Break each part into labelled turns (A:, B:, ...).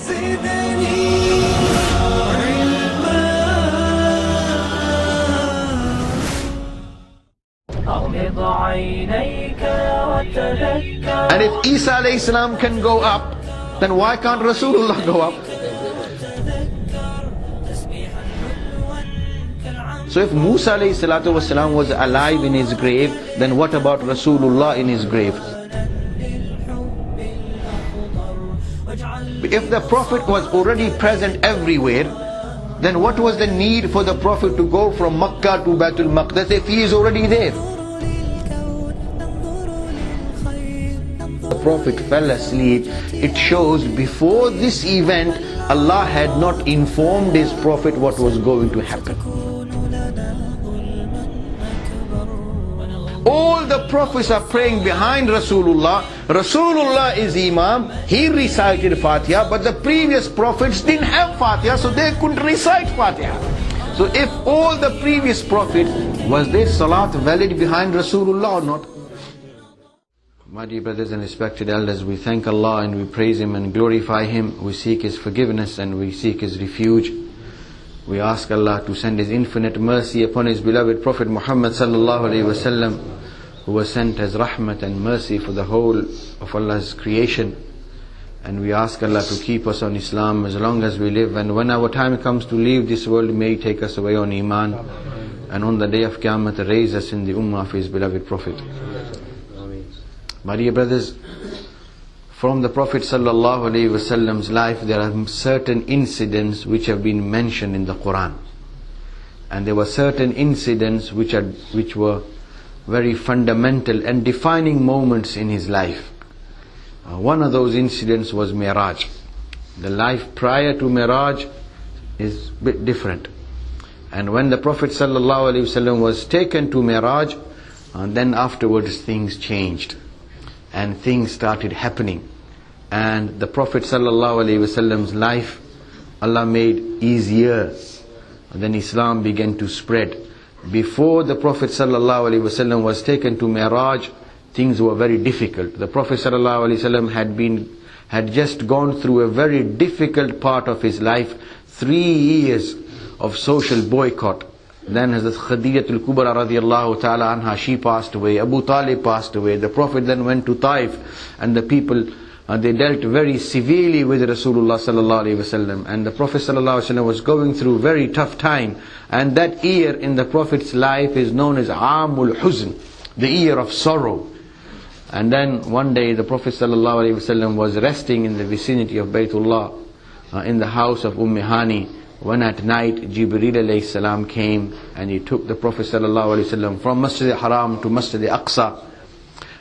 A: And if Isa alayhi salam can go up, then why can't Rasulullah go up? So if Musa alayhi salatu wasalam was alive in his grave, then what about Rasulullah in his grave? If the Prophet was already present everywhere, then what was the need for the Prophet to go from Makkah to Baitul Maqdis if he is already there? The Prophet fell asleep. It shows before this event, Allah had not informed His Prophet what was going to happen. All the prophets are praying behind Rasulullah. Rasulullah is Imam. He recited Fatiha, but the previous prophets didn't have Fatiha, so they couldn't recite Fatiha. So if all the previous prophets, was their salat valid behind Rasulullah or not? My dear brothers and respected elders, we thank Allah and we praise Him and glorify Him. We seek His forgiveness and we seek His refuge. We ask Allah to send His infinite mercy upon His beloved Prophet Muhammad sallallahu alaihi wasallam, who was sent as rahmat and mercy for the whole of Allah's creation. And we ask Allah to keep us on Islam as long as we live, and when our time comes to leave this world, may He take us away on Iman, and on the day of Qiyamah raise us in the ummah of His beloved Prophet. My dear brothers, from the Prophet sallallahu alaihi wasallam's life, there are certain incidents which have been mentioned in the Quran, and there were certain incidents which were very fundamental and defining moments in his life. One of those incidents was Miraj. The life prior to Miraj is a bit different, and when the Prophet sallallahu alaihi wasallam was taken to Miraj, then afterwards things changed and things started happening. And the Prophet ﷺ's life, Allah made easier. And then Islam began to spread. Before the Prophet ﷺ was taken to Mi'raj, things were very difficult. The Prophet ﷺ had just gone through a very difficult part of his life, 3 years of social boycott. Then Hazrat Khadijatul Kubra radiallahu ta'ala anha, she passed away. Abu Talib passed away. The Prophet then went to Taif, and the people, they dealt very severely with Rasulullah sallallahu alaihi wasallam, and the Prophet sallallahu alaihi wasallam was going through very tough time. And that year in the Prophet's life is known as Amul Huzn, the year of sorrow. And then one day the Prophet sallallahu alaihi wasallam was resting in the vicinity of Baytullah, in the house of Hani, when at night Jibreel alayhi salam came and he took the Prophet sallallahu alaihi wasallam from Masjid al-Haram to Masjid al-Aqsa.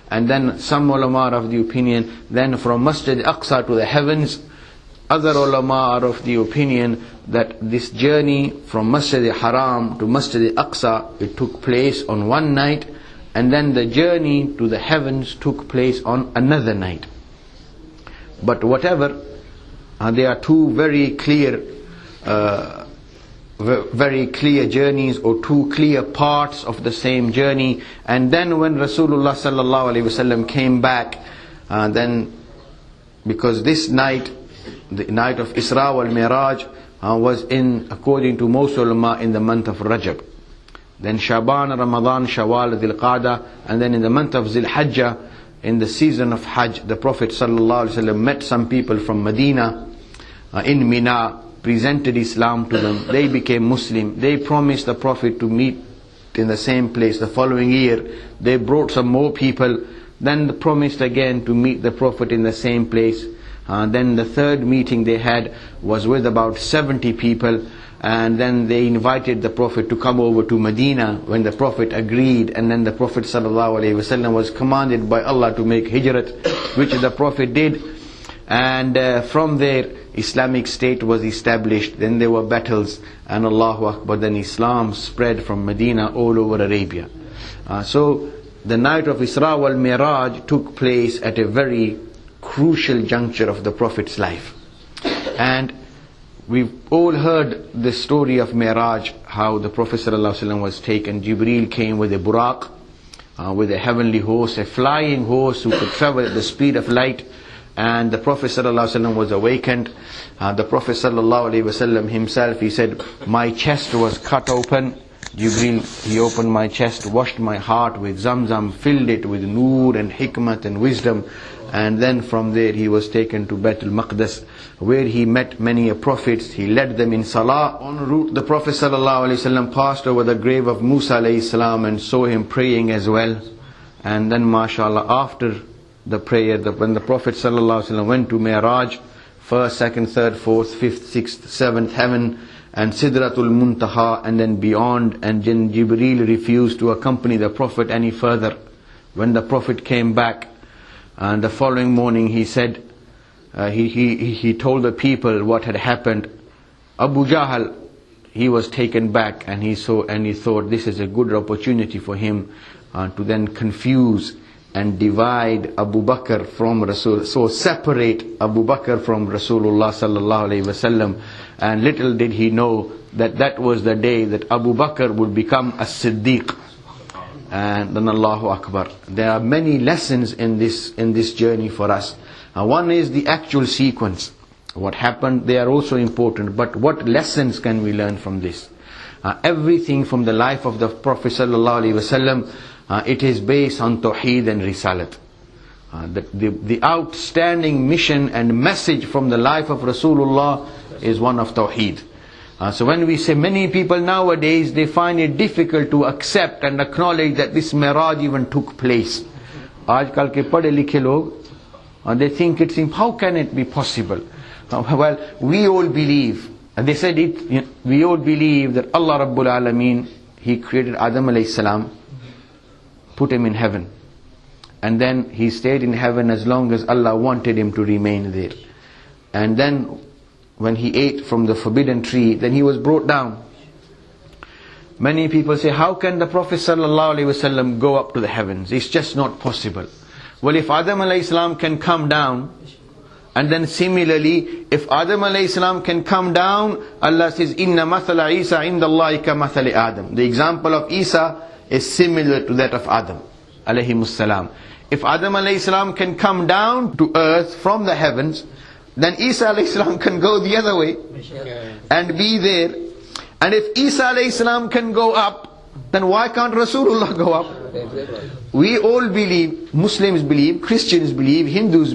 A: And then some ulama are of the opinion, then from Masjid al-Aqsa to the heavens. Other ulama are of the opinion that this journey from Masjid al-Haram to Masjid al-Aqsa, it took place on one night, and then the journey to the heavens took place on another night. But whatever, there are two very clear journeys, or two clear parts of the same journey. And then when Rasulullah sallallahu alaihi wasallam came back, then because this night, the night of Isra wal Miraj, was in, according to most ulama, in the month of Rajab. Then Shaban, Ramadan, Shawwal, Dhul Qa'dah, and then in the month of Zil Hajjah, in the season of Hajj, the Prophet sallallahu alaihi wasallam met some people from Medina in Mina, presented Islam to them. They became Muslim. They promised the Prophet to meet in the same place the following year. They brought some more people. Then they promised again to meet the Prophet in the same place. Then the third meeting they had was with about 70 people. And then they invited the Prophet to come over to Medina, when the Prophet agreed. And then the Prophet ﷺ was commanded by Allah to make hijrat, which the Prophet did. And from there, Islamic State was established. Then there were battles, and Allahu Akbar, then Islam spread from Medina all over Arabia. So the night of Isra wal Miraj took place at a very crucial juncture of the Prophet's life. And we've all heard the story of Miraj, how the Prophet ﷺ was taken. Jibreel came with a buraq, with a heavenly horse, a flying horse who could travel at the speed of light. and the Prophet ﷺ was awakened. The Prophet ﷺ himself, he said, my chest was cut open. Jibreel, he opened my chest, washed my heart with Zamzam, filled it with Noor and Hikmat and wisdom. And then from there he was taken to Baitul Maqdis, where he met many prophets. He led them in Salah. En route, the Prophet ﷺ passed over the grave of Musa ﷺ and saw him praying as well. And then, mashallah, after the prayer, when the Prophet ﷺ went to Mi'raj, 1st, 2nd, 3rd, 4th, 5th, 6th, 7th heaven, and Sidratul Muntaha, and then beyond, and Jibreel refused to accompany the Prophet any further. When the Prophet came back, and the following morning he said, he told the people what had happened. Abu Jahl, he was taken back, and he thought this is a good opportunity for him to then confuse and divide Abu Bakr from Rasul, so separate Abu Bakr from Rasulullah sallallahu alaihi wasallam. And little did he know that that was the day that Abu Bakr would become a Siddiq. And then Allahu Akbar. There are many lessons in this journey for us. One is the actual sequence. What happened, they are also important. But what lessons can we learn from this? Everything from the life of the Prophet sallallahu alaihi wasallam, it is based on Tawheed and Risalat. The outstanding mission and message from the life of Rasulullah is one of Tawheed. So when we say, many people nowadays, they find it difficult to accept and acknowledge that this Miraj even took place. Aajkal ke padhe likhe log, they think it's how can it be possible? Well, we all believe, and they said it, we all believe that Allah Rabbul Alameen, He created Adam alayhi salam, put him in heaven, and then he stayed in heaven as long as Allah wanted him to remain there. And then when he ate from the forbidden tree, then he was brought down. Many people say, how can the Prophet ﷺ go up to the heavens? It's just not possible. Well, if Adam alayhi salam can come down, and then similarly, if Adam alayhi salam can come down, Allah says, Inna mathala Isa indallahi ka mathali Adam. The example of Isa is similar to that of Adam alayhi salam. If Adam alayhi salam can come down to earth from the heavens, then Isa alayhi salam can go the other way and be there. And if Isa alayhi salam can go up, then why can't Rasulullah go up? We all believe, Muslims believe, Christians believe, Hindus,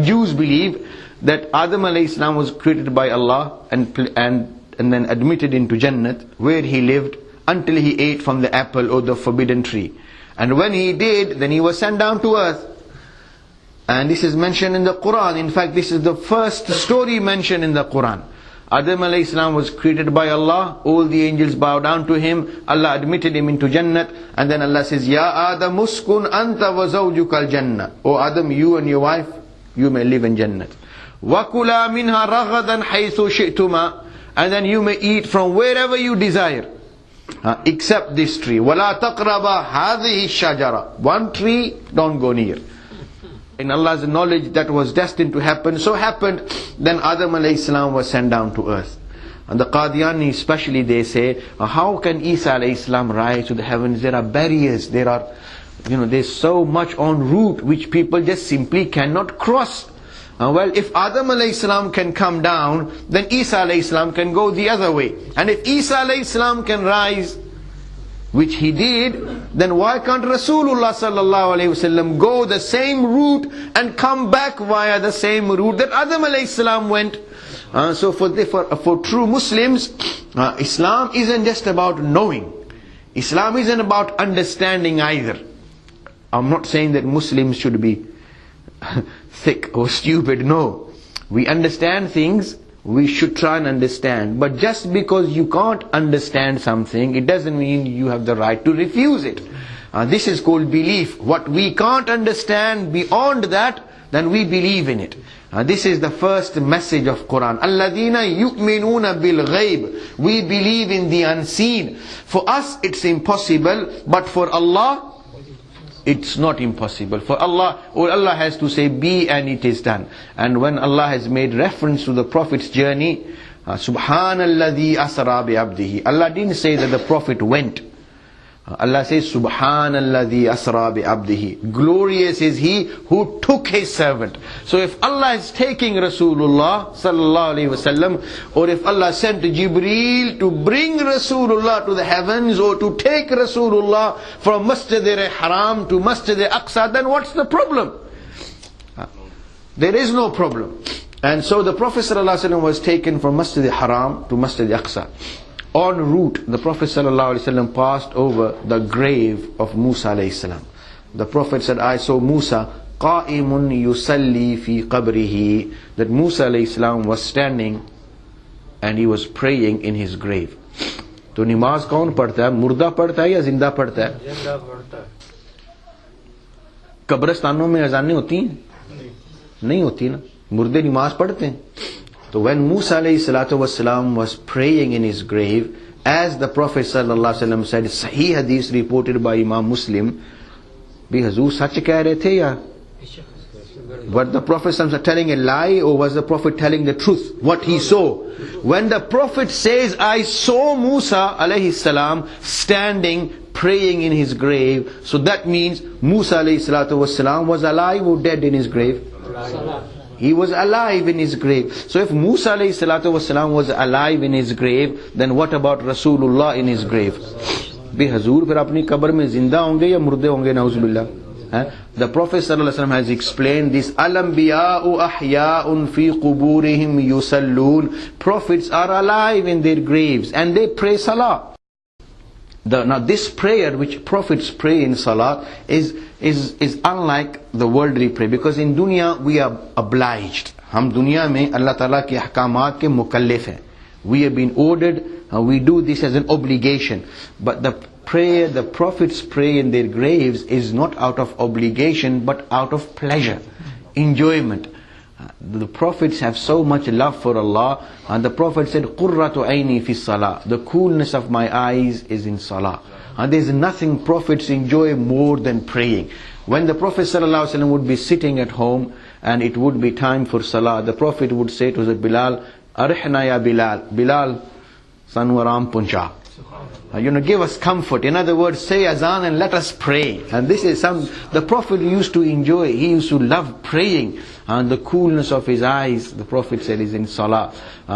A: Jews believe that Adam alayhi salam was created by Allah and then admitted into Jannat, where he lived until he ate from the apple or the forbidden tree. And when he did, then he was sent down to earth. And this is mentioned in the Quran. In fact, this is the first story mentioned in the Quran. Adam alayhi salam was created by Allah. All the angels bow down to him. Allah admitted him into Jannat. And then Allah says, Ya Adam uskun anta wa zawjuka al-jannah. O Adam, you and your wife, you may live in Jannat. وَكُلَا مِنْهَا رَغَدًا حَيْثُ شِئْتُمَا. And then you may eat from wherever you desire. Except this tree. وَلَا تَقْرَبَا هَذِهِ الشَّجَرَةِ. One tree, don't go near. In Allah's knowledge that was destined to happen, so happened. Then Adam alayhi salam was sent down to earth. And the Qadiani especially, they say, how can Isa alayhi salam rise to the heavens? There are barriers, there's so much en route which people just simply cannot cross. Well, if Adam alayhi salam can come down, then Isa alayhi salam can go the other way. And if Isa alayhi salam can rise, which he did, then why can't Rasulullah sallallahu alayhi wasallam go the same route and come back via the same route that Adam alayhi salam went? So for true Muslims, Islam isn't just about knowing. Islam isn't about understanding either. I'm not saying that Muslims should be thick or stupid. No. We understand things, we should try and understand. But just because you can't understand something, it doesn't mean you have the right to refuse it. This is called belief. What we can't understand beyond that, then we believe in it. This is the first message of Quran. الَّذِينَ يُؤْمِنُونَ بِالْغَيْبِ. We believe in the unseen. For us it's impossible, but for Allah it's not impossible. For Allah, all Allah has to say, be, and it is done. And when Allah has made reference to the Prophet's journey, Subhanalladhi asra bi abdihi. Allah didn't say that the Prophet went. Allah says, Subhanalladhi asra bi abdihi. Glorious is he who took his servant. So if Allah is taking Rasulullah sallallahu alaihi wasallam, or if Allah sent Jibreel to bring Rasulullah to the heavens, or to take Rasulullah from Masjid al-Haram to Masjid al-Aqsa, then what's the problem? There is no problem. And so the Prophet sallallahu alaihi wasallam was taken from Masjid al-Haram to Masjid al-Aqsa. En route, the Prophet ﷺ passed over the grave of Musa ﷺ. The Prophet said, I saw Musa qa'imun yusalli fi qabrihi, that Musa ﷺ was standing and he was praying in his grave. तो नमाज कौन पढ़ता है? मुर्दा पढ़ता है या जिंदा पढ़ता है? जिंदा पढ़ता है. कब्रिस्तानों में अजानें होती हैं? नहीं होती ना. मुर्दे नमाज पढ़ते हैं. So when Musa alayhi salatu wasalam was praying in his grave, as the Prophet sallallahu alaihi wasallam said, Sahih hadith reported by Imam Muslim, bhi Hazur sach keh rahe the ya? Was the Prophet sallallahu alaihi wasallam telling a lie, or was the Prophet telling the truth? What he saw. When the Prophet says, I saw Musa alayhi salam standing praying in his grave, so that means Musa alayhi salatu wasalam was alive or dead in his grave? He was alive in his grave. So if Musa alayhi salatu wasalam was alive in his grave, then what about Rasulullah in his grave? Bhi Hazur fir apni qabr mein zinda honge ya murde honge, nauzubillah. The Prophet sallallahu alaihi wasallam has explained this. Al-anbiya'u ahya'un fi quburihim yusallun. Prophets are alive in their graves and they pray salah. Now this prayer which prophets pray in salah is unlike the worldly prayer, because in dunya we are obliged. Hum dunya mein Allah Ta'ala ke ahkamat ke mukallif hain. We have been ordered, we do this as an obligation. But the prayer the prophets pray in their graves is not out of obligation but out of pleasure, enjoyment. The prophets have so much love for Allah, and the Prophet said, Qurratu aini fi salah. The coolness of my eyes is in salah. And there is nothing prophets enjoy more than praying. When the Prophet ﷺ would be sitting at home and it would be time for salah, the Prophet would say to Bilal, Arihna ya Bilal, Bilal, sanu aram puncha. Give us comfort. In other words, say azan and let us pray. And this is the Prophet used to enjoy. He used to love praying. And the coolness of his eyes, the Prophet said, is in salah.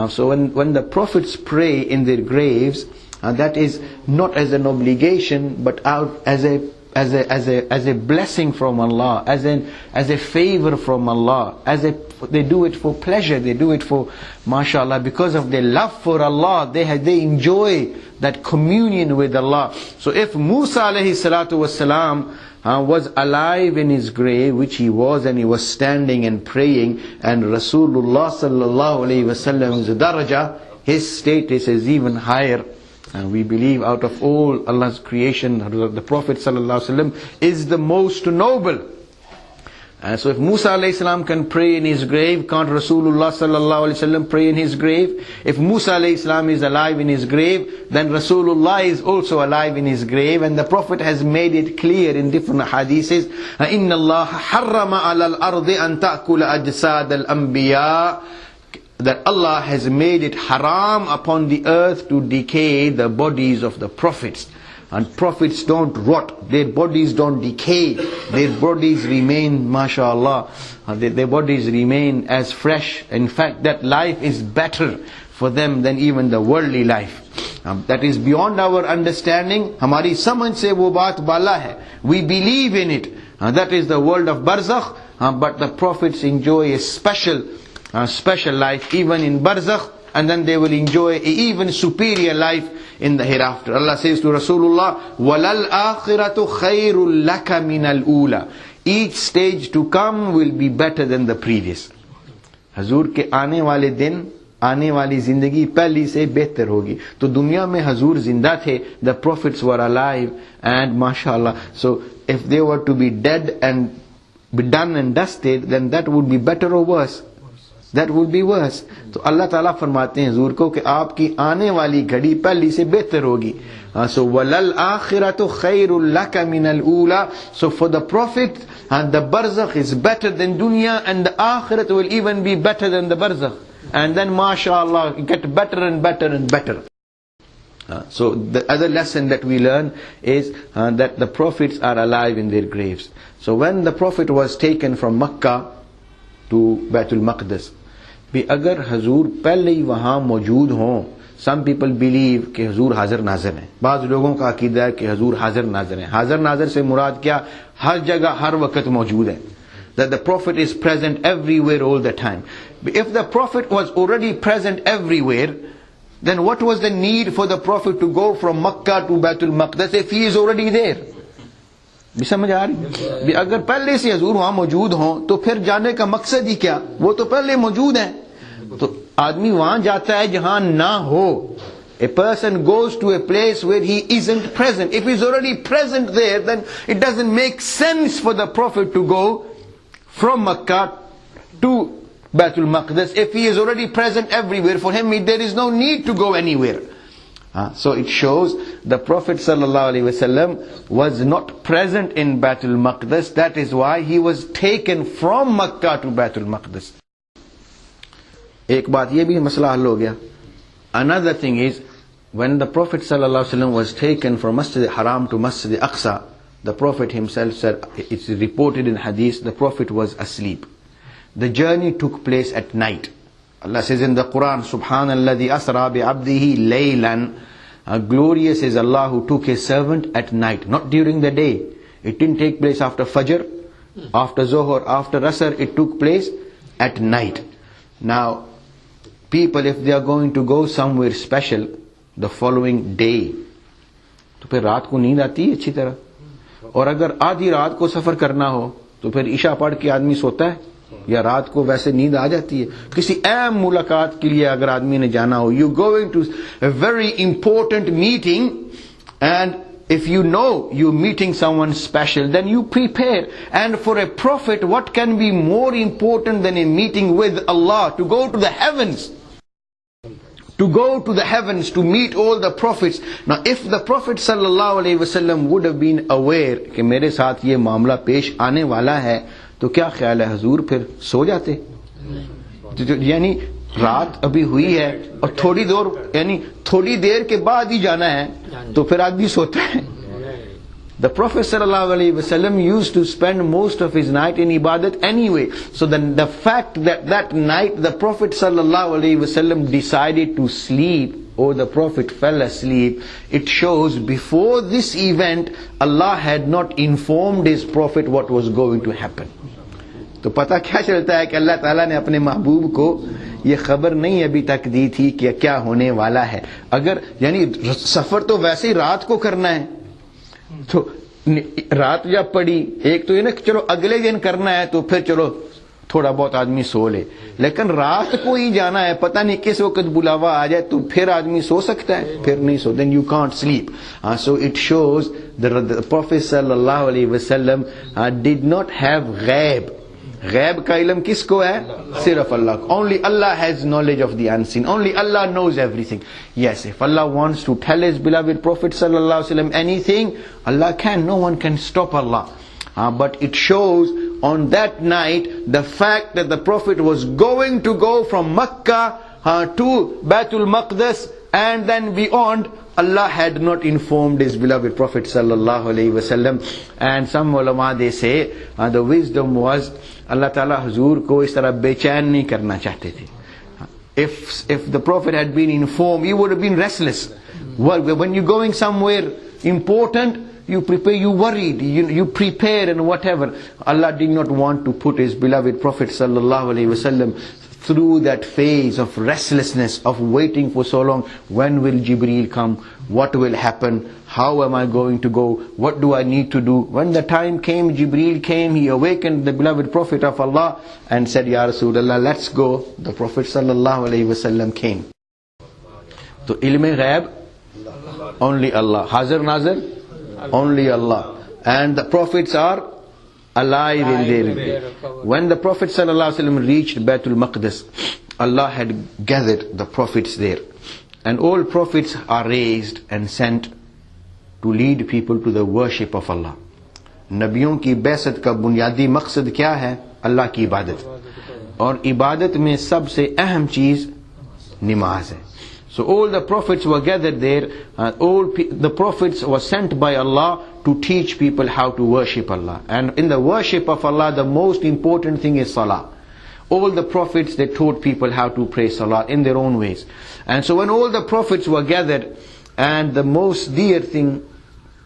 A: So when the prophets pray in their graves, that is not as an obligation, but out as a blessing from Allah, as a favor from Allah, they do it for pleasure, they do it for, mashallah, because of their love for Allah, they enjoy that communion with Allah. So if Musa alayhi salatu wasalam was alive in his grave, which he was, and he was standing and praying, and Rasulullah sallallahu alayhi wasallam's daraja, his status is even higher. And we believe out of all Allah's creation, the Prophet sallallahu alaihi wasallam is the most noble. And so if Musa alayhi salam can pray in his grave, can't Rasulullah sallallahu alaihi wasallam pray in his grave? If Musa alayhi salam is alive in his grave, then Rasulullah is also alive in his grave. And the Prophet has made it clear in different hadiths, إِنَّ اللَّهَ حَرَّمَ عَلَى الْأَرْضِ أَن تَأْكُلَ أَجْسَادَ الْأَنْبِيَاءِ, that Allah has made it haram upon the earth to decay the bodies of the prophets. And prophets don't rot, their bodies don't decay, their bodies remain, mashallah, their bodies remain as fresh. In fact, that life is better for them than even the worldly life. That is beyond our understanding. Hamari samajh se wo baat bala hai. We believe in it. That is the world of barzakh. But the prophets enjoy a special life even in barzakh, and then they will enjoy an even superior life in the hereafter. Allah says to Rasulullah, وَلَلْ آخِرَةُ خَيْرٌ لَكَ مِنَ الْأُولَى. Each stage to come will be better than the previous. Hazur ke aane wale din, aane wali zindagi pehli se behtar hogi. To dunya mein Hazur zinda the, the prophets were alive, and mashallah, so if they were to be dead and be done and dusted, then that would be better or worse? That would be worse. So Allah Ta'ala फरमाते हैं हुजूर को कि आपकी आने वाली घड़ी पहली से बेहतर होगी. So وَلَلْ آخِرَةُ خَيْرٌ لَكَ مِنَ الْأُولَى. So for the Prophet, the barzakh is better than dunya, and the akhirat will even be better than the barzakh. And then mashallah, get better and better and better. So the other lesson that we learn is that the prophets are alive in their graves. So when the prophet was taken from Makkah to Baitul Maqdis, भी अगर हजूर पहले ही वहाँ मौजूद हों, some people believe कि हजूर हाजिर नाजिर हैं. बाज़ लोगों का अकीदा है कि हजूर हाजिर नाजिर हैं. हाजिर नाजिर से मुराद क्या? हर जगह हर वक्त मौजूद है. That the prophet is present everywhere all the time. If the prophet was already present everywhere, then what was the need for the prophet to go from Makkah to Baitul Maqdis if he is already there? भी समझ आ रही? भी अगर पहले से हजूर वहां मौजूद हों तो फिर जाने का मकसद ही क्या? वो तो पहले मौजूद हैं. तो आदमी वहां जाता है जहां ना हो. A person goes to a place where he isn't present. If he's already present there, then it doesn't make sense for the prophet to go from Makkah to Baitul Maqdis. If he is already present everywhere, for him there is no need to go anywhere. So it shows the Prophet ﷺ was not present in Baitul Maqdis. That is why he was taken from Makkah to Baitul Maqdis. एक बात ये भी मसला हल हो गया. Another thing is, when the Prophet ﷺ was taken from Masjid Haram to Masjid Aqsa, the Prophet himself said, it's reported in Hadith, the Prophet was asleep. The journey took place at night. Allah says in the Quran, Subhanalladhi asra bi'abdihi laylan. Glorious is Allah who took His servant at night, not during the day. It didn't take place after Fajr, after Zohar, after Asr. It took place at night. Now, people, if they are going to go somewhere special the following day, तो फिर रात को नींद आती है अच्छी तरह. और अगर आधी रात को सफर करना हो तो फिर ईशा पढ़ के आदमी सोता है, या रात को वैसे नींद आ जाती है. किसी अहम मुलाकात के लिए अगर आदमी ने जाना हो, you going to a very important meeting, and if you know you're meeting someone special, then you prepare. And for a prophet, what can be more important than a meeting with Allah? To go to the heavens. To go to the heavens to meet all the prophets. Now if the Prophet ﷺ would have been aware कि मेरे साथ ये मामला पेश आने वाला है, तो क्या ख्याल है हजूर फिर सो जाते? यानी रात अभी हुई है और थोड़ी देर के बाद ही जाना है, तो फिर आदमी सोता है. The Prophet ﷺ used to spend most of his night in ibadat anyway. So then the fact that that night the Prophet ﷺ decided to sleep, or the Prophet fell asleep, it shows before this event Allah had not informed His Prophet what was going to happen. तो पता क्या चलता है कि अल्लाह ताला ने अपने महबूब को ये खबर नहीं अभी तक दी थी कि क्या होने वाला है. अगर यानी सफर तो वैसे ही रात को करना है, तो रात जब पड़ी, एक तो ये ना कि चलो अगले दिन करना है तो फिर चलो थोड़ा बहुत आदमी सो ले, लेकिन रात को ही जाना है, पता नहीं किस वक्त बुलावा आ जाए, तो फिर आदमी सो सकता है? फिर नहीं सो. then you can't sleep. So it shows that the Prophet sallallahu alaihi wasallam did not have ghaib. गैब का इल्म किसको है? सिर्फ अल्लाह को. Only Allah has knowledge of the unseen. Only Allah knows everything. Yes, if Allah wants to tell His beloved Prophet sallallahu alaihi wasallam anything, Allah can. No one can stop Allah. But it shows on that night the fact that the Prophet was going to go from Makkah to Baitul Maqdis and then beyond. Allah had not informed His beloved Prophet sallallahu alaihi wasallam. And some ulama, they say the wisdom was Allah Ta'ala Huzur ko is tarah bechain nahi karna chahte the. If the Prophet had been informed, he would have been restless. When you're going somewhere important, you prepare, you worried, you prepare and whatever. Allah did not want to put His beloved Prophet sallallahu alaihi wasallam through that phase of restlessness, of waiting for so long. When will Jibreel come? What will happen? How am I going to go? What do I need to do? When the time came, Jibreel came, he awakened the beloved Prophet of Allah and said, Ya Rasulullah, let's go. The Prophet sallallahu alaihi wasallam came. So ilm ghaib, only Allah. Hazir nazir, only Allah. And the prophets are alive in their. When the Prophet ﷺ reached Baitul Maqdis, Allah had gathered the prophets there. And all prophets are raised and sent to lead people to the worship of Allah. नबियों की बैसत का बुनियादी मकसद क्या है? अल्लाह की इबादत. और इबादत में सबसे अहम चीज नमाज है. So all the prophets were gathered there. The prophets were sent by Allah to teach people how to worship Allah. And in the worship of Allah, the most important thing is salah. All the prophets, they taught people how to pray salah in their own ways. And so when all the prophets were gathered, and the most dear thing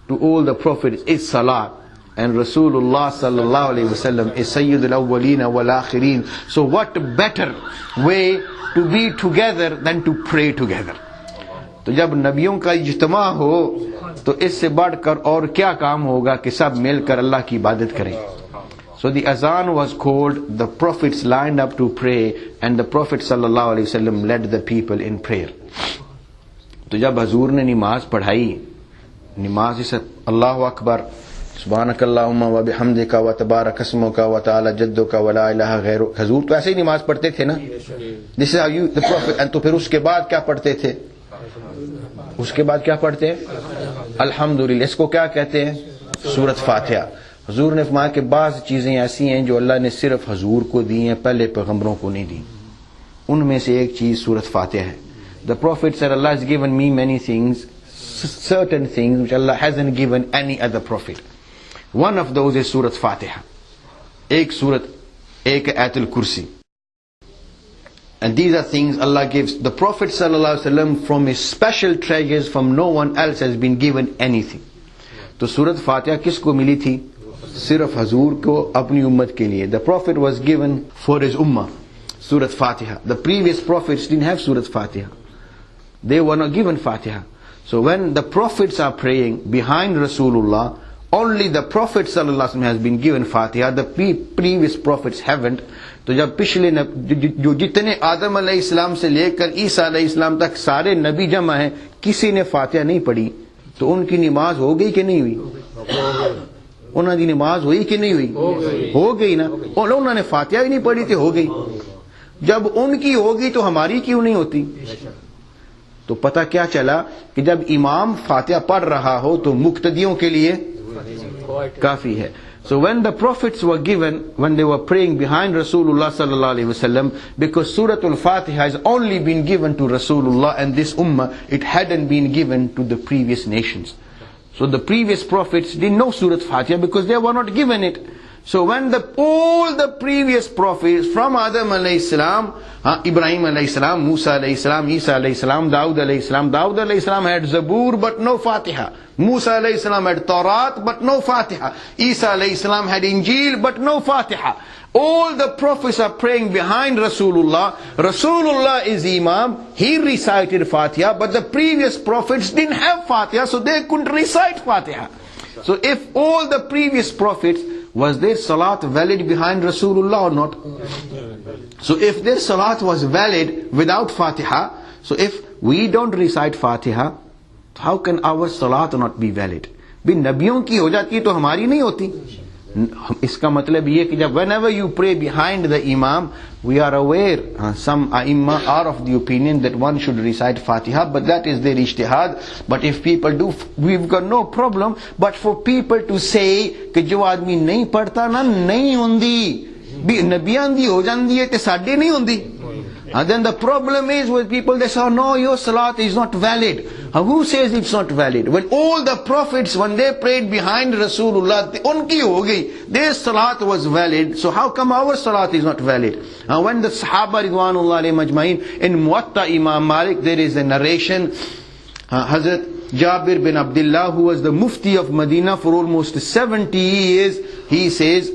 A: to all the prophets is salah, and Rasulullah sallallahu alaihi wasallam is Sayyidul Awwaleen wal Akhirin. So what better way to be together than to pray together? तो जब नबियों का इज्तिमा हो तो इससे बढ़कर और क्या काम होगा कि सब मिलकर अल्लाह की इबादत करें. So the azan was called, the prophets lined up to pray, and the Prophet sallallahu alaihi wasallam led the people in prayer. तो जब हजूर ने नमाज पढ़ाई, नमाज इस अल्लाहु अकबर सुब्हानकल्लाहुम्मा व बिहम्दिका व तबारक अस्मुका व तआला जद्दुका व ला इलाहा गैरुक, हजूर तो ऐसे ही नमाज पढ़ते थे ना, this is how you the profit. And तो फिर उसके बाद क्या पढ़ते थे? उसके बाद क्या पढ़ते हैं? अल्हम्दुलिल्लाह. इसको क्या कहते हैं? सूरत फातिहा. हजूर ने फरमाया कि बाज़ चीजें ऐसी हैं जो अल्लाह ने सिर्फ हजूर को दी हैं, पहले पैगंबरों को नहीं दी. उनमें से एक चीज सूरत फातिहा है. The Prophet said, Allah has given me many things, certain things which Allah hasn't given any other prophet. One of those is Surat Fatiha. Ek Surat, ek Ayatul Kursi. And these are things Allah gives. The Prophet ﷺ from his special treasures, from no one else has been given anything. तो Surat Fatiha किसको मिली थी? सिर्फ हजूर को, अपनी उम्मत के लिए. The Prophet was given for his ummah Surat Fatiha. The previous prophets didn't have Surat Fatiha. They were not given Fatiha. So when the prophets are praying behind Rasulullah, only the Prophet ﷺ has been given Fatiha. The previous prophets haven't. तो जब पिछले जो जितने आदम अलैहिस्सलाम से लेकर ईसा अलैहिस्सलाम तक सारे नबी जमा हैं, किसी ने फातिहा नहीं पढ़ी, तो उनकी नमाज हो गई कि नहीं हुई? उन्होंने नमाज हुई कि नहीं हुई? हो गई ना. और उन्होंने फातिहा ही नहीं पढ़ी थी, हो गई. जब उनकी होगी तो हमारी क्यों नहीं होती? तो पता क्या चला कि जब इमाम फातिहा पढ़ रहा हो तो मुक्तदियों के लिए काफी है. So when the prophets were given, when they were praying behind Rasulullah sallallahu alaihi wasallam, because Suratul Fatiha has only been given to Rasulullah and this ummah, it hadn't been given to the previous nations. So the previous prophets didn't know Surat Fatiha because they were not given it. So when all the previous prophets from Adam alayhi salam, Ibrahim alayhi salam, Musa alayhi salam, Isa alayhi salam, Dawud alayhi salam had Zabur but no Fatiha. Musa alayhi salam had Tawrat but no Fatiha. Isa alayhi salam had Injil but no Fatiha. All the prophets are praying behind Rasulullah. Rasulullah is Imam. He recited Fatiha, but the previous prophets didn't have Fatiha, so they couldn't recite Fatiha. So if all the previous prophets, was their salat valid behind Rasulullah or not? So if their salat was valid without Fatiha, so if we don't recite Fatiha, how can our salat not be valid? भी नबियों की हो जाती तो हमारी नहीं होती. इसका मतलब ये कि जब whenever you pray behind the imam, we are aware, some ai`imma are of the opinion that one should recite Fatiha, but that is their ijtihad. But if people do, we've got no problem. But for people to say कि जो आदमी नहीं पढ़ता ना नहीं होंदी, भी नबियां दी हो जाती है ते साडे नहीं होंदी. And then the problem is with people, they say, oh, no, your salat is not valid. Who says it's not valid? When all the prophets, when they prayed behind Rasulullah, unki ho gayi, their salat was valid. So how come our salat is not valid? When the Sahaba Ridwanullah alayhim ajma'in, in Muwatta Imam Malik, there is a narration, Hazrat Jabir bin Abdullah, who was the Mufti of Medina for almost 70 years, he says,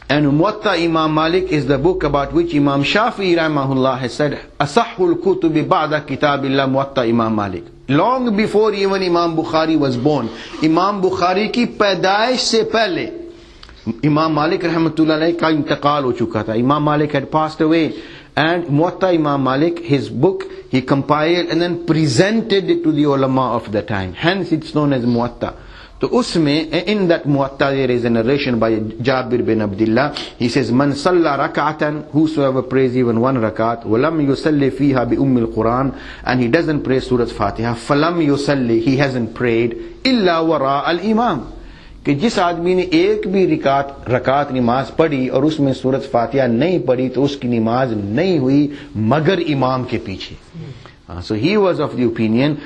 A: and Muwatta Imam Malik is the book about which Imam Shafi'i rahimahullah has said, Asahul kutubi ba'da kitabillah Muwatta Imam Malik. Long before even Imam Bukhari was born, Imam Bukhari ki पैदाइश से पहले Imam Malik rahmatullah alayhi का इंतकाल हो चुका था. Imam Malik had passed away, and Muwatta Imam Malik, his book, he compiled and then presented it to the ulama of the time. Hence it's known as Muwatta. So usme, in that Muwatta there is a narration by Jabir bin Abdullah. He says, Man salla rak'atan, whosoever prays even one rakat, walam yusalli fiha bi ummil Quran, and he doesn't pray Surat Fatiha, falam yusalli, he hasn't prayed, illa wara al imam. कि जिस आदमी ने एक भी रकात नमाज पढ़ी और उसमें सूरत फातिहा नहीं पढ़ी तो उसकी नमाज नहीं हुई मगर इमाम के पीछे. So he was of the opinion,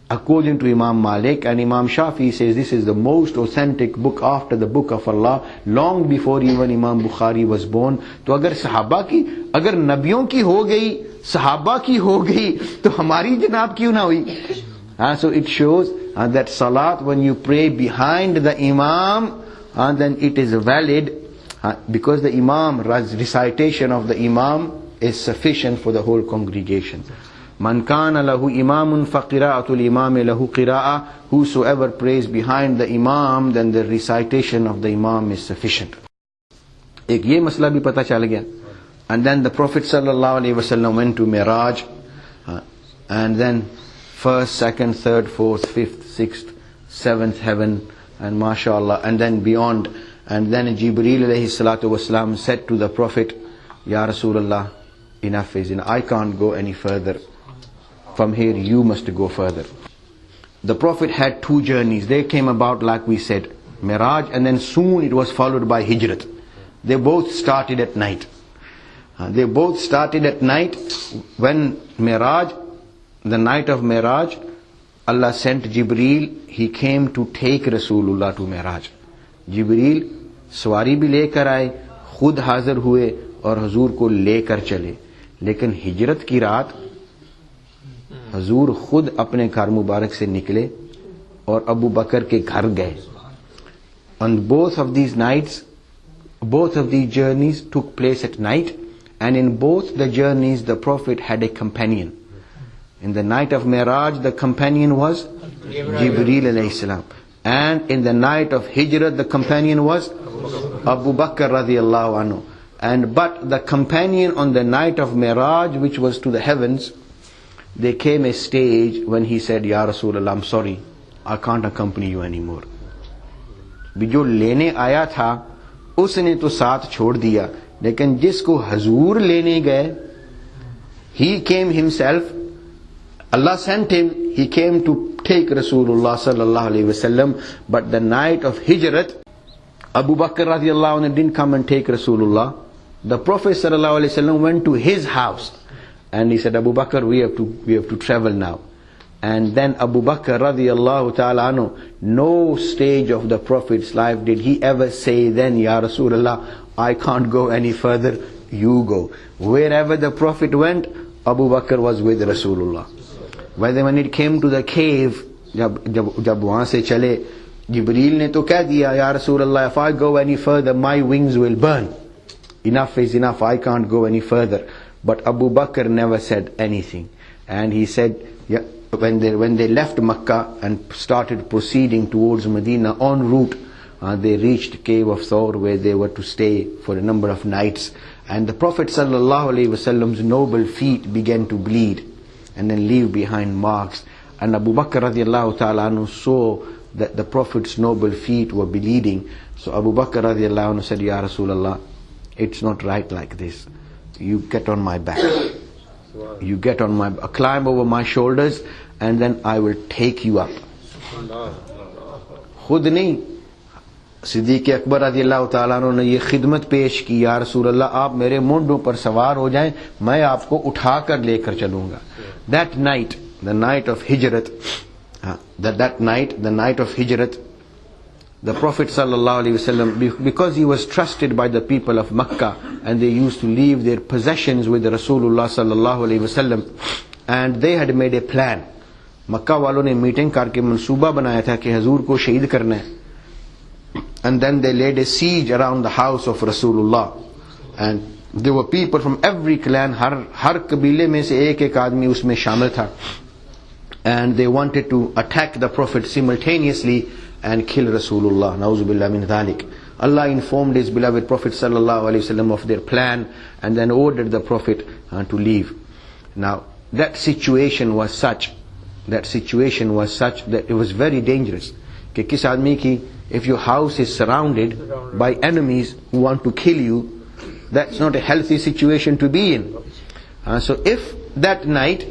A: according to Imam Malik, and Imam Shafi says this is the most authentic book after the book of Allah, long before even Imam Bukhari was born. तो अगर सहाबा की, अगर नबियों की हो गई, सहाबा की हो गई, तो हमारी जनाब क्यों ना हुई? So it shows that salat, when you pray behind the imam, then it is valid, because the imam, recitation of the imam is sufficient for the whole congregation. Man kana lahu imamun faqira'atul imami lahu qira'a. Whosoever prays behind the imam, then the recitation of the imam is sufficient. एक ये मसला भी पता चल गया. And then the Prophet sallallahu alaihi wasallam went to Miraj, and then first, second, third, fourth, fifth, sixth, seventh heaven, and mashallah, and then beyond. And then Jibreel alayhi salatu wasalam said to the Prophet, Ya Rasulullah, enough is enough. I can't go any further. From here you must go further. The Prophet had two journeys. They came about, like we said, Miraj, and then soon it was followed by Hijrat. They both started at night. They both started at night. When Miraj, the night of Miraj, Allah sent Jibreel. He came to take Rasulullah to Miraj. Jibreel सवारी भी लेकर आए, खुद हाजिर हुए और हुजूर को लेकर चले. लेकिन हिजरत की रात हुजूर खुद अपने घर मुबारक से निकले और अबू बकर के घर गए. On both of these nights, both of these journeys took place at night, and in both the journeys the Prophet had a companion. In the night of Miraj, the companion was Jibreel alayhi salam, and in the night of Hijrat, the companion was Abu Bakr radiallahu anhu. And but the companion on the night of Miraj, which was to the heavens, there came a stage when he said, Ya Rasulullah, I'm sorry, I can't accompany you anymore. भी जो लेने आया था उसने तो साथ छोड़ दिया, लेकिन जिसको हजूर लेने गए, he came himself, Allah sent him, he came to take Rasulullah sallallahu alaihi wasallam. But the night of Hijrat, Abu Bakr radiallahu anhu didn't come and take Rasulullah. The Prophet sallallahu alaihi wasallam went to his house and he said, Abu Bakr, we have to travel now. And then Abu Bakr radiallahu ta'ala anhu, no stage of the Prophet's life did he ever say then, Ya Rasulullah, I can't go any further, you go. Wherever the Prophet went, Abu Bakr was with Rasulullah. Whether when it came to the cave, जब वहाँ से चले, Jibreel ने तो कह दिया, Ya Rasulullah, if I go any further, my wings will burn. Enough is enough, I can't go any further. But Abu Bakr never said anything. And he said, yeah, when they left Makkah and started proceeding towards Medina en route, they reached Cave of Thawr, where they were to stay for a number of nights. And the Prophet sallallahu alaihi wasallam's noble feet began to bleed and then leave behind marks. And Abu Bakr radiallahu ta'ala anhu saw that the Prophet's noble feet were bleeding. So Abu Bakr radiallahu anhu said, Ya Rasulullah, it's not right like this. You get on my back. You get on my, climb over my shoulders, and then I will take you up. खुद नहीं, सिद्दीक़ अकबर रज़ियल्लाहु ताला अन्हु ने ये खिदमत पेश की, या रसूल अल्लाह, आप मेरे मुंडों पर सवार हो जाएं, मैं आपको उठा कर लेकर चलूंगा. That night, the night of Hijrat, that night, the night of Hijrat, the Prophet sallallahu alaihi wasallam, because he was trusted by the people of Makkah, and they used to leave their possessions with Rasulullah sallallahu alaihi wasallam, and they had made a plan. Makkah वालों ने meeting करके मंसूबा बनाया था कि हजूर को शहीद करना है. And then they laid a siege around the house of Rasulullah, and there were people from every clan, हर कबीले में से एक आदमी उसमें शामिल था, and they wanted to attack the Prophet simultaneously and kill Rasulullah. Na'udhu billah min dhalik. Allah informed His beloved Prophet sallallahu alaihi wasallam of their plan, and then ordered the Prophet to leave. Now that situation was such that it was very dangerous. कि किस आदमी की, if your house is surrounded by enemies who want to kill you, that's not a healthy situation to be in. So if that night,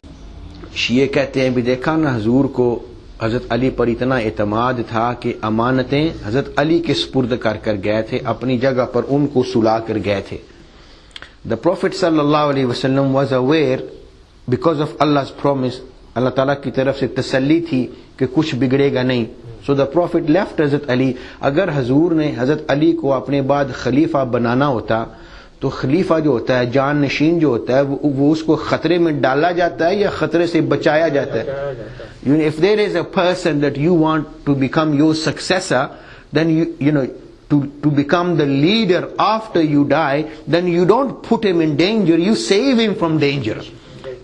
A: शिये कहते हैं भी देखा ना, हजूर को हजरत अली पर इतना एतमाद था कि अमानतें हजरत अली के सुपुर्द कर कर गए थे, अपनी जगह पर उनको सुला कर गए थे. The Prophet sallallahu alaihi wasallam was aware because of Allah's promise, Allah Ta'ala की तरफ से तसल्ली थी कि कुछ बिगड़ेगा नहीं. So the Prophet left Hazrat Ali. अगर हजूर ने Hazrat Ali को अपने बाद खलीफा बनाना होता, तो खलीफा जो होता है, जान नशीन जो होता है, वो उसको खतरे में डाला जाता है या खतरे से बचाया जाता है. If there is a person that you want to become your successor, then you know to become the leader after you die, then you don't put him in danger, you save him from danger.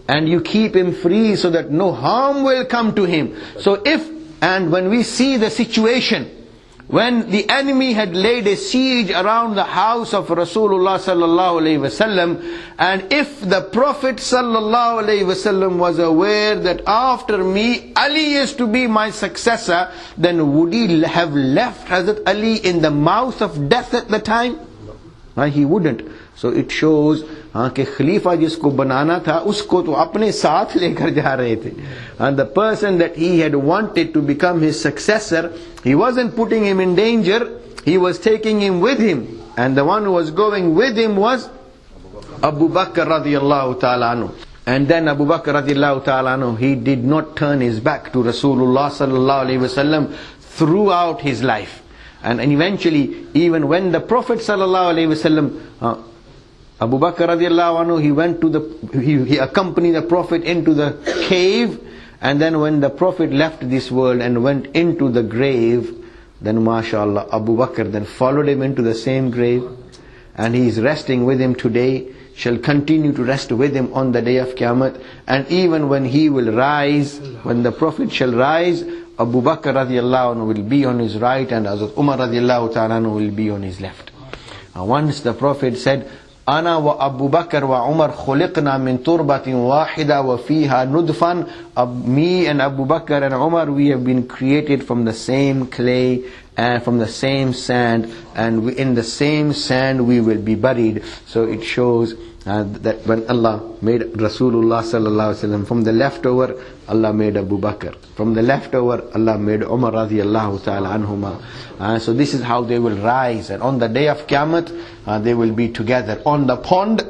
A: And you keep him free so that no harm will come to him. So when we see the situation, when the enemy had laid a siege around the house of Rasulullah sallallahu alaihi wasallam, and if the Prophet sallallahu alaihi wasallam was aware that after me Ali is to be my successor, then would he have left Hazrat Ali in the mouth of death at the time? He wouldn't. So it shows कि खलीफा जिसको बनाना था उसको तो अपने साथ लेकर जा रहे थे. And the person that he had wanted to become his successor, he wasn't putting him in danger, he was taking him with him. And the one who was going with him was Abu Bakr radiallahu ta'ala anhu. And then Abu Bakr radiallahu ta'ala anhu, he did not turn his back to Rasulullah sallallahu alayhi wasallam throughout his life. And eventually, even when the Prophet sallallahu alayhi wasallam, Abu Bakr radiallahu anhu, he accompanied the Prophet into the cave, and then when the Prophet left this world and went into the grave, then mashallah, Abu Bakr then followed him into the same grave, and he is resting with him today, shall continue to rest with him on the day of Qiyamah. And even when he will rise, when the Prophet shall rise, Abu Bakr radiallahu anhu will be on his right, and Hazrat Umar radiallahu ta'ala anhu will be on his left. Once the Prophet said, Ana wa Abu Bakr wa Umar khuliqna min turbatin wahida wa fiha nudfan. Me and Abu Bakr and Umar, we have been created from the same clay and from the same sand, and in the same sand we will be buried. So it shows that when Allah made Rasulullah sallallahu alaihi wasallam, from the leftover Allah made Abu Bakr, from the leftover Allah made Umar radiyallahu ta'ala anhuma. So this is how they will rise, and on the day of Qiyamah they will be together on the pond.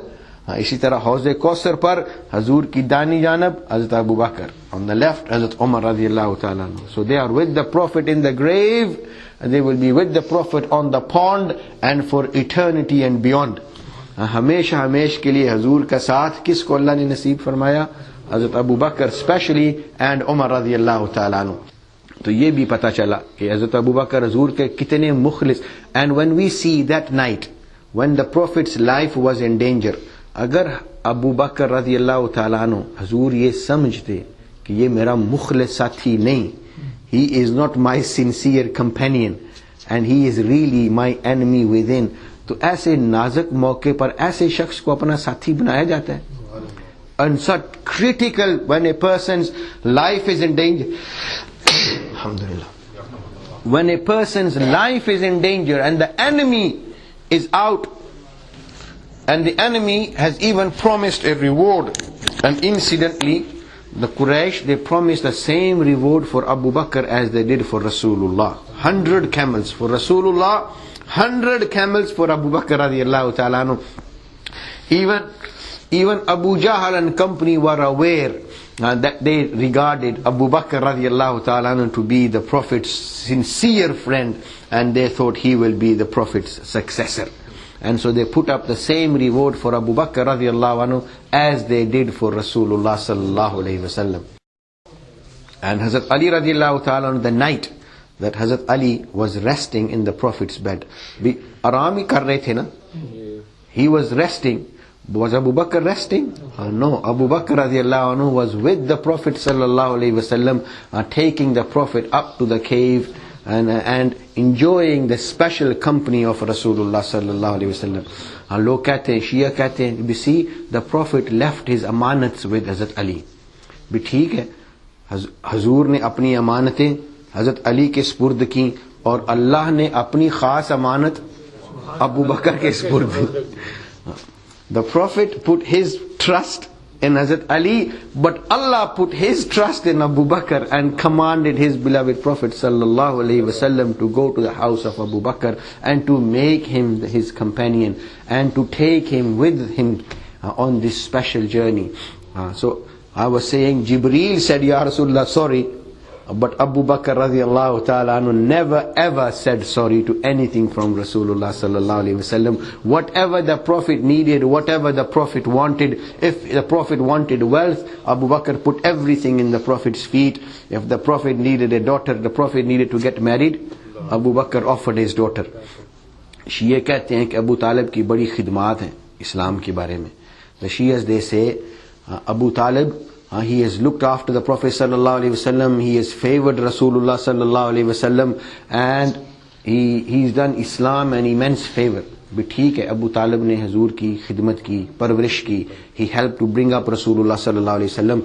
A: इसी तरह हौज़े कौसर पर हजूर की दानी जानब Hazrat Abu Bakr, on the left Hazrat Umar radiyallahu ta'ala anhu. So they are with the Prophet in the grave, and they will be with the Prophet on the pond and for eternity and beyond. हमेशा हमेश के लिए हजूर का साथ किसको अल्लाह ने नसीब फरमाया? हजरत अबू बकर स्पेशली एंड उमर रज़ियल्लाहु ताला अन्हु. तो ये भी पता चला कि हजरत अबू बकर हजूर के कितने मुखलिस. And when we see that night when the prophet's life was in danger, अगर अबू बकर रज़ियल्लाहु ताला अन्हु हजूर ये समझते कि ये मेरा मुखलिस साथी नहीं, he is not my sincere companion and he is really my enemy with in, तो ऐसे नाजुक मौके पर ऐसे शख्स को अपना साथी बनाया जाता है. And such critical, when a person's life is in danger, alhamdulillah, when a person's life is in danger and the enemy is out, and the enemy has even promised a reward, and incidentally the Quraysh, they promised the same reward for Abu Bakr as they did for Rasulullah. 100 camels for Rasulullah, 100 camels for Abu Bakr radiallahu ta'ala anhu. Even Abu Jahl and company were aware that they regarded Abu Bakr radiallahu ta'ala anhu to be the Prophet's sincere friend, and they thought he will be the Prophet's successor. And so they put up the same reward for Abu Bakr radiallahu anhu as they did for Rasulullah sallallahu alayhi wasallam. And Hazrat Ali radiallahu ta'ala anhu, the night that Hazrat Ali was resting in the Prophet's bed, arami kar rahe the na, he was resting. Was Abu Bakr resting? No, Abu Bakr radiallahu anhu was with the Prophet sallallahu alayhi wasallam, taking the Prophet up to the cave and enjoying the special company of Rasulullah sallallahu alayhi wasallam. Log kehte hain, Shia kehte hain, we see the Prophet left his amanats with Hazrat Ali. Bhi theek hai, Hazur ne apni amanatein Hazrat Ali ke spurd ki, aur Allah ne apni khas amanat Abu Bakr ke spurd ki. The Prophet put his trust in Hazrat Ali, but Allah put his trust in Abu Bakr and commanded his beloved Prophet sallallahu alaihi wasallam to go to the house of Abu Bakr and to make him his companion and to take him with him on this special journey. So I was saying, Jibreel said, Ya Rasulullah, sorry. But Abu Bakr radiallahu ta'ala anhu never ever said sorry to anything from Rasulullah sallallahu alayhi wasallam. Whatever the Prophet needed, whatever the Prophet wanted, if the Prophet wanted wealth, Abu Bakr put everything in the Prophet's feet. If the Prophet needed a daughter, the Prophet needed to get married, Abu Bakr offered his daughter. Shia कहते हैं कि अबू तालिब की बड़ी खिदमात हैं इस्लाम के बारे में. The Shias, they say, Abu Talib, he has looked after the Prophet sallallahu alaihi wasallam, he has favored Rasulullah sallallahu alaihi wasallam, and he's done Islam an immense favor. But ठीक है, Abu Talib ने हजूर की खिदमत की, परवरिश की, he helped to bring up Rasulullah sallallahu alaihi wasallam,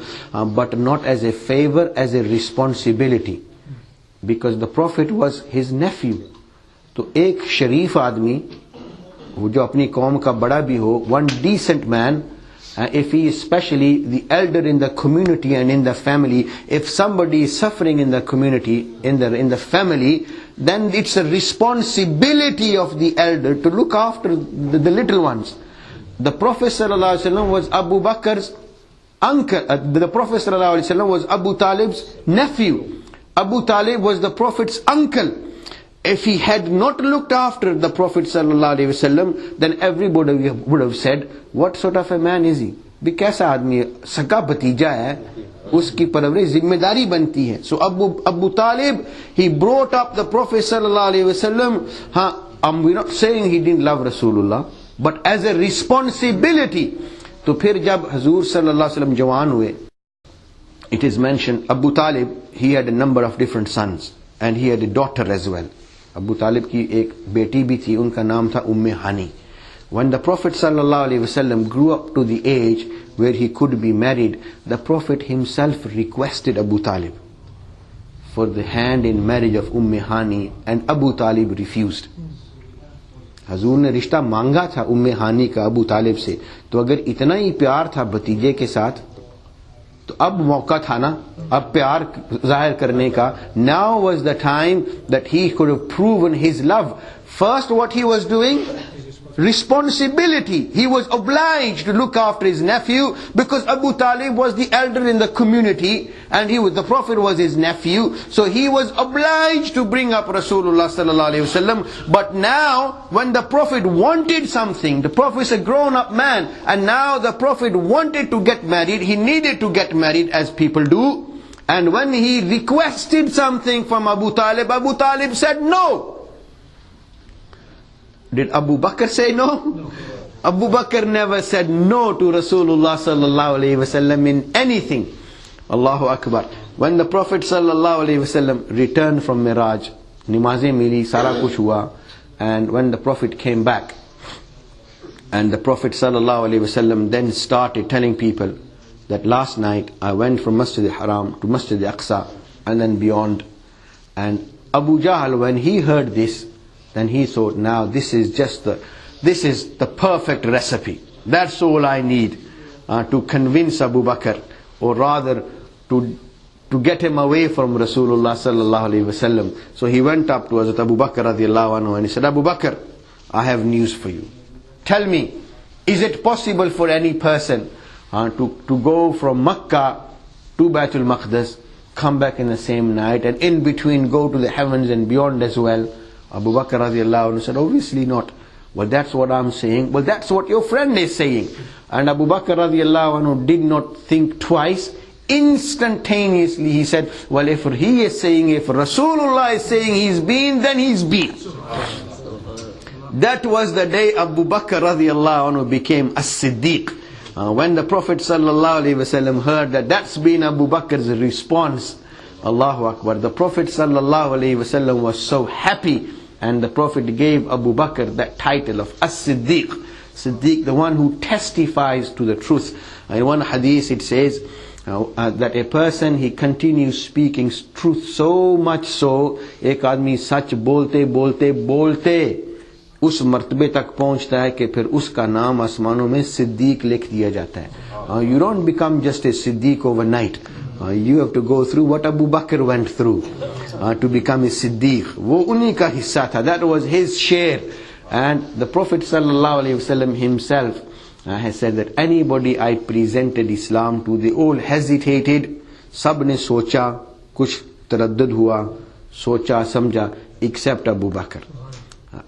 A: but not as a favor, as a responsibility, because the Prophet was his nephew. तो एक शरीफ आदमी वो जो अपनी कौम का बड़ा भी हो, one decent man, if he is especially the elder in the community and in the family, if somebody is suffering in the community, in the family, then it's a responsibility of the elder to look after the little ones. The Prophet ﷺ was Abu Bakr's uncle. The Prophet ﷺ was Abu Talib's nephew. Abu Talib was the Prophet's uncle. If he had not looked after the Prophet ﷺ, then everybody would have said, what sort of a man is he? भी कैसा आदमी, सका भतीजा है, उसकी परवरिश जिम्मेदारी बनती है. So Abu Talib, he brought up the Prophet ﷺ. We're not saying he didn't love Rasulullah, but as a responsibility. तो फिर जब हजूर सल्लल्लाहु अलैहि वसल्लम जवान हुए, it is mentioned, Abu Talib, he had a number of different sons, and he had a daughter as well. Abu Talib की एक बेटी भी थी, उनका नाम था उम्मे हानी. When the Prophet ﷺ grew up to the age where he could be married, the Prophet himself requested Abu Talib for the hand in marriage of Umme Hani, and Abu Talib refused. हजूर ने रिश्ता मांगा था उम्मे हानी का अबू तालिब से, तो अगर इतना ही प्यार था भतीजे के साथ, तो अब मौका था ना, अब प्यार जाहिर करने का. Now was the time that he could have proven his love. First, what he was doing? Responsibility. He was obliged to look after his nephew, because Abu Talib was the elder in the community, and the Prophet was his nephew, so he was obliged to bring up Rasulullah sallallahu alaihi wasallam. But now, when the Prophet wanted something, the Prophet is a grown-up man, and now the Prophet wanted to get married, he needed to get married as people do, and when he requested something from Abu Talib said no. Did Abu Bakr say no? Abu Bakr never said no to Rasulullah sallallahu alaihi wasallam in anything. Allahu Akbar. When the Prophet sallallahu alaihi wasallam returned from Miraj, Nimaze mili, sara kuch hua, and when the Prophet came back, and the Prophet sallallahu alaihi wasallam then started telling people that last night I went from Masjid al-Haram to Masjid al-Aqsa and then beyond. And Abu Jahl, when he heard this, then he thought, now this is the perfect recipe. That's all I need to convince Abu Bakr, or rather to get him away from Rasulullah sallallahu alaihi wasallam. So he went up to Hazrat Abu Bakr radiallahu anhu and he said, Abu Bakr, I have news for you. Tell me, is it possible for any person to go from Makkah to Baitul Maqdis, come back in the same night, and in between go to the heavens and beyond as well? Abu Bakr radiallahu anhu said, obviously not. Well, that's what I'm saying. Well, that's what your friend is saying. And Abu Bakr radiallahu anhu did not think twice. Instantaneously he said, well, if he is saying, if Rasulullah is saying he's been, then he's been. That was the day Abu Bakr radiallahu anhu became as-Siddiq. When the Prophet sallallahu alaihi wasallam heard that that's been Abu Bakr's response, Allahu Akbar, the Prophet sallallahu alaihi wasallam was so happy, and the Prophet gave Abu Bakr that title of as-Siddiq. Siddiq, the one who testifies to the truth. In one hadith it says that a person, he continues speaking truth so much so, एक आदमी सच बोलते बोलते बोलते उस मर्तबे तक पहुंचता है कि फिर उसका नाम आसमानों में सिद्दीक लिख दिया जाता है. You don't become just a Siddiq overnight. You have to go through what Abu Bakr went through to become a Siddiq. वो उन्हीं का हिस्सा था. That was his share. And the Prophet sallallahu alaihi wasallam himself, has said that anybody I presented Islam to, they all hesitated. Sab ne socha, kuch taraddud hua, socha, samjha, except Abu Bakr.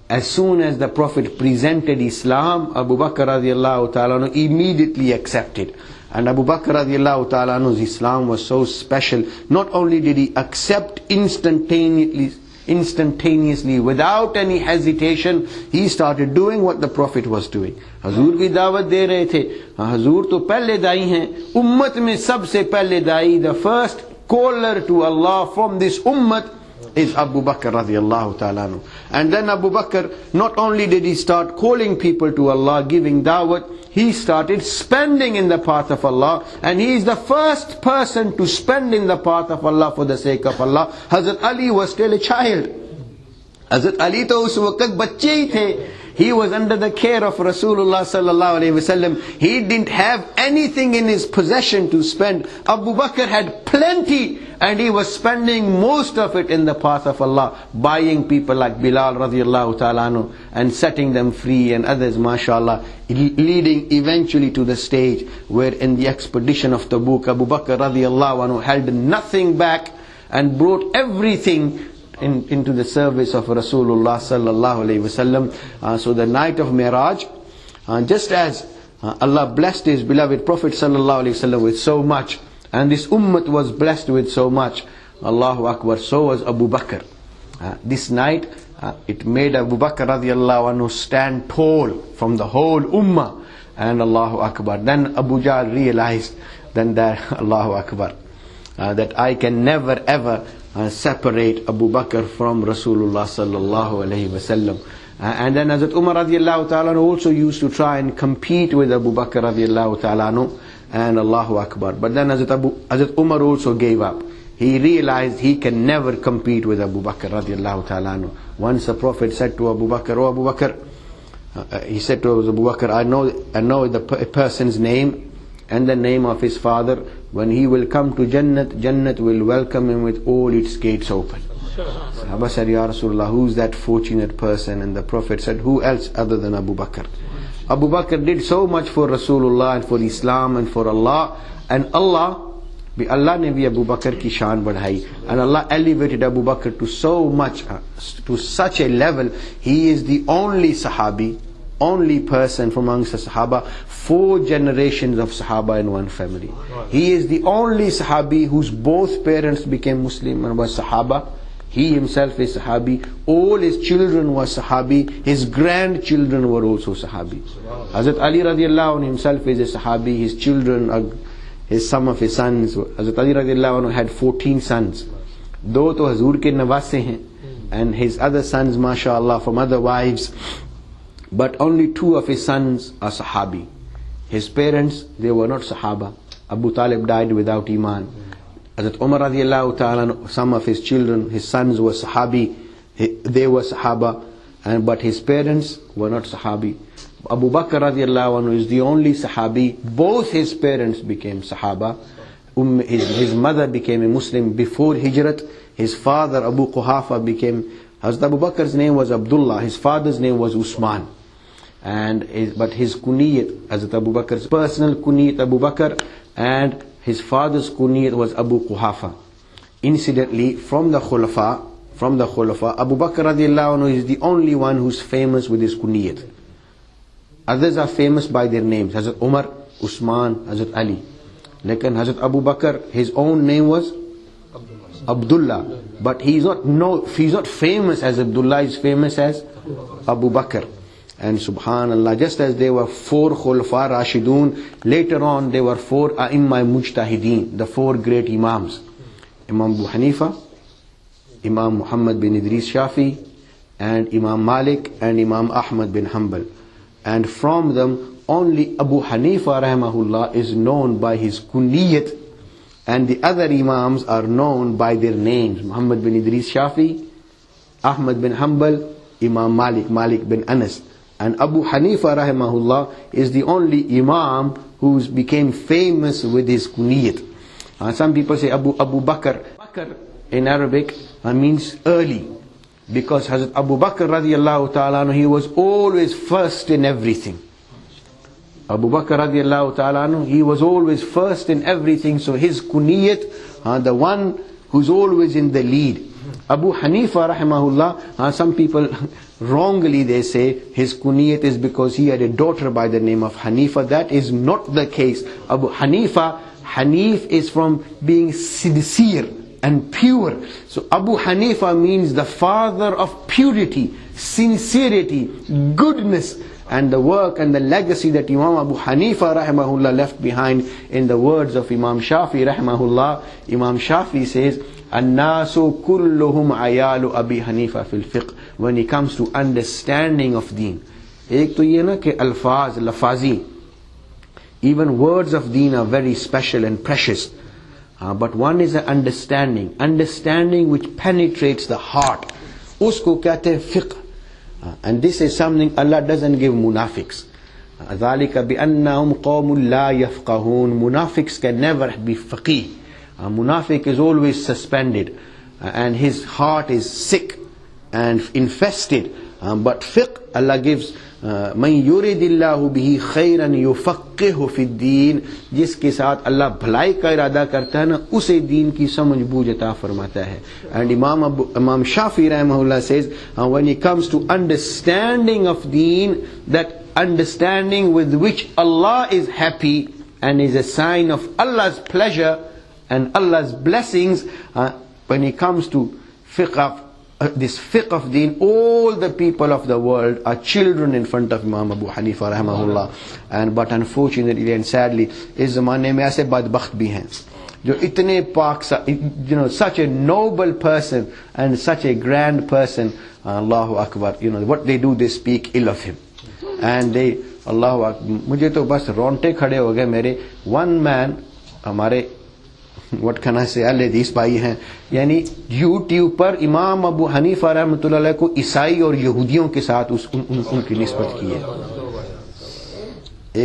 A: As soon as the Prophet presented Islam, Abu Bakr radiallahu ta'ala immediately accepted. And Abu Bakr radiallahu ta'ala's Islam was so special. Not only did he accept instantaneously without any hesitation, he started doing what the Prophet was doing. Hazur bhi dawat de rahe the. Hazur to pehle da'i hain. Ummat mein sabse pehle da'i, the first caller to Allah from this ummat is Abu Bakr radiallahu ta'ala. And then Abu Bakr, not only did he start calling people to Allah, giving da'wat, he started spending in the path of Allah. And he is the first person to spend in the path of Allah for the sake of Allah. Hazrat Ali was still a child. Hazrat Ali to us waqt bacche hi the. He was under the care of Rasulullah sallallahu alaihi wasallam. He didn't have anything in his possession to spend. Abu Bakr had plenty, and he was spending most of it in the path of Allah, buying people like Bilal radiallahu ta'ala anhu and setting them free, and others, mashallah, leading eventually to the stage where in the expedition of Tabuk, Abu Bakr radiallahu anhu held nothing back and brought everything into the service of Rasulullah sallallahu alaihi wasallam. So the night of Miraj, just as Allah blessed His beloved Prophet sallallahu alaihi wasallam with so much, and this ummah was blessed with so much, Allahu Akbar, so was Abu Bakr. This night, it made Abu Bakr radiallahu anhu stand tall from the whole ummah. And Allahu Akbar. Then Abu Jahl realized, then that Allahu Akbar, that I can never ever separate Abu Bakr from Rasulullah sallallahu alaihi wasallam. And then Hazrat Umar radiallahu ta'ala also used to try and compete with Abu Bakr radiallahu ta'ala, and Allahu Akbar. But then Hazrat Umar also gave up. He realized he can never compete with Abu Bakr radiallahu ta'ala. Once the Prophet said to Abu Bakr, "Oh Abu Bakr," he said to Abu Bakr, I know the person's name and the name of his father. When he will come to Jannat, Jannat will welcome him with all its gates open. Sahaba said, "Ya Rasulullah, who's that fortunate person?" And the Prophet said, "Who else other than Abu Bakr?" Abu Bakr did so much for Rasulullah and for Islam and for Allah. And Allah ne bhi Abu Bakr ki shaan badhai. And Allah elevated Abu Bakr to so much, to such a level. He is the only Sahabi, only person from amongst the Sahaba, 4 generations of Sahaba in one family. He is the only Sahabi whose both parents became Muslim and was Sahaba. He himself is Sahabi. All his children were Sahabi. His grandchildren were also Sahabi. Hazrat Ali radiallahu anhu himself is a Sahabi. His children are some of his sons. Hazrat Ali radiallahu anhu had 14 sons. Do to Hazur ke nawase hain, and his other sons, mashallah, from other wives. But only 2 of his sons are Sahabi. His parents, they were not Sahaba. Abu Talib died without Iman. Hazrat Umar radiallahu ta'ala, some of his children, his sons were Sahabi. They were Sahaba. But his parents were not Sahabi. Abu Bakr radiallahu anhu is the only Sahabi. Both his parents became Sahaba. His mother became a Muslim before Hijrat. His father Abu Quhafa became, Hazrat Abu Bakr's name was Abdullah. His father's name was Usman. But his kunyat, Hazrat Abu Bakr's personal kunyat Abu Bakr, and his father's kunyat was Abu Quhafa. Incidentally, from the Khulafa, Abu Bakr radiallahu anhu is the only one who's famous with his kunyat. Others are famous by their names. Hazrat Umar, Usman, Hazrat Ali. Lekin Hazrat Abu Bakr, his own name was Abdullah. But he's not famous as Abdullah, he's famous as Abu Bakr. And subhanallah, just as there were 4 Khulafa Rashidun, later on there were 4 A'imma Mujtahideen, the 4 great Imams. Imam Abu Hanifa, Imam Muhammad bin Idris Shafi, and Imam Malik, and Imam Ahmad bin Hanbal. And from them, only Abu Hanifa rahimahullah is known by his kunyat, and the other Imams are known by their names. Muhammad bin Idris Shafi, Ahmad bin Hanbal, Imam Malik bin Anas. And Abu Hanifa rahimahullah is the only Imam who became famous with his kunyat. Some people say Abu Bakr. Bakr in Arabic means early. Because Hazrat Abu Bakr radiallahu ta'ala, he was always first in everything. Abu Bakr radiallahu ta'ala anhu, he was always first in everything, so his kunyat, the one who's always in the lead. Abu Hanifa rahimahullah, some people wrongly they say his kunyat is because he had a daughter by the name of Hanifa. That is not the case. Abu Hanifa, Hanif is from being sincere and pure. So Abu Hanifa means the father of purity, sincerity, goodness, and the work and the legacy that Imam Abu Hanifa rahimahullah left behind. In the words of Imam Shafi rahimahullah, Imam Shafi says, "An-nasu kulluhum ayalu Abi Hanifa fil fiqh." When it comes to understanding of deen, ek to ye na ke alfaz, lafazi, even words of deen are very special and precious. But one is an understanding which penetrates the heart. Usko kehte hain fiqh. And this is something Allah doesn't give munafiqs. ذَلِكَ بِأَنَّهُمْ قَوْمٌ لَا يَفْقَهُونَ. Munafiqs can never be faqih. Munafiq is always suspended, and his heart is sick and infested. But fiqh, Allah gives, مَنْ يُرِدِ اللَّهُ بِهِ خَيْرًا يُفَقِّهُ فِي الدِّينِ. जिसके साथ अल्लाह भलाई का इरादा करता है ना, उसे दीन की समझ बूझ अता फरमाता है. And Imam Shafi rahimahullah says, when it comes to understanding of deen, that understanding with which Allah is happy and is a sign of Allah's pleasure and Allah's blessings, when it comes to fiqh, this fiqh of deen, all the people of the world are children in front of Imam Abu Hanifa rahimahullah. But unfortunately and sadly, इस ज़माने में ऐसे बदबख्त भी हैं जो इतने पाक, such a noble person and such a grand person, Allahu Akbar, what they do, they speak ill of him. And they, Allahu Akbar, मुझे तो बस रोंटे खड़े हो गए मेरे. One man, हमारे, what can I say, अल-हदीस भाई हैं, यानी YouTube पर इमाम अबू हनीफा रहमतुल्लाह अलैह को ईसाई और यहूदियों के साथ उनकी निस्बत की है.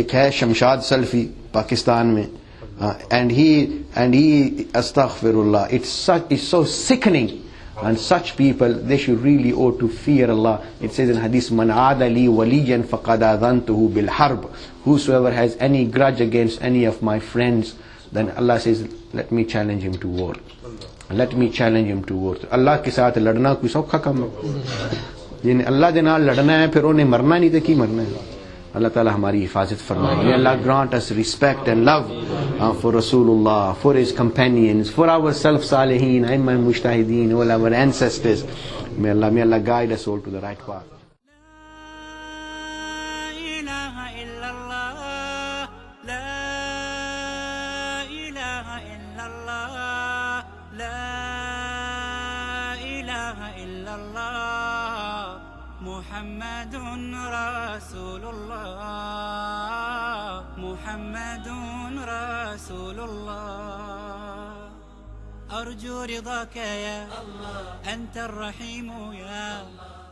A: एक है शमशाद सल्फी पाकिस्तान में, and he astaghfirullah, it's so sickening. And such people, they should really ought to fear Allah. It says in hadith, man aada li waliyan faqad adhantuhu bil harb. Whosoever has any grudge against any of my friends, then Allah says, let me challenge him to war. Let me challenge him to war. Allah के साथ लड़ना कोई सौखा काम है. जिन्हें अल्लाह के नाल लड़ना है, फिर उन्हें मरना नहीं तो की मरना है. Allah Ta'ala हमारी हिफाजत फरमाए. May Allah grant us respect and love for Rasulullah, for his companions, for our Salaf-Salihin, Aimma Mujtahideen, all our ancestors. May Allah guide us all to the right path.
B: محمد رسول الله محمد رسول الله أرجو رضاك يا الله أنت الرحيم يا الله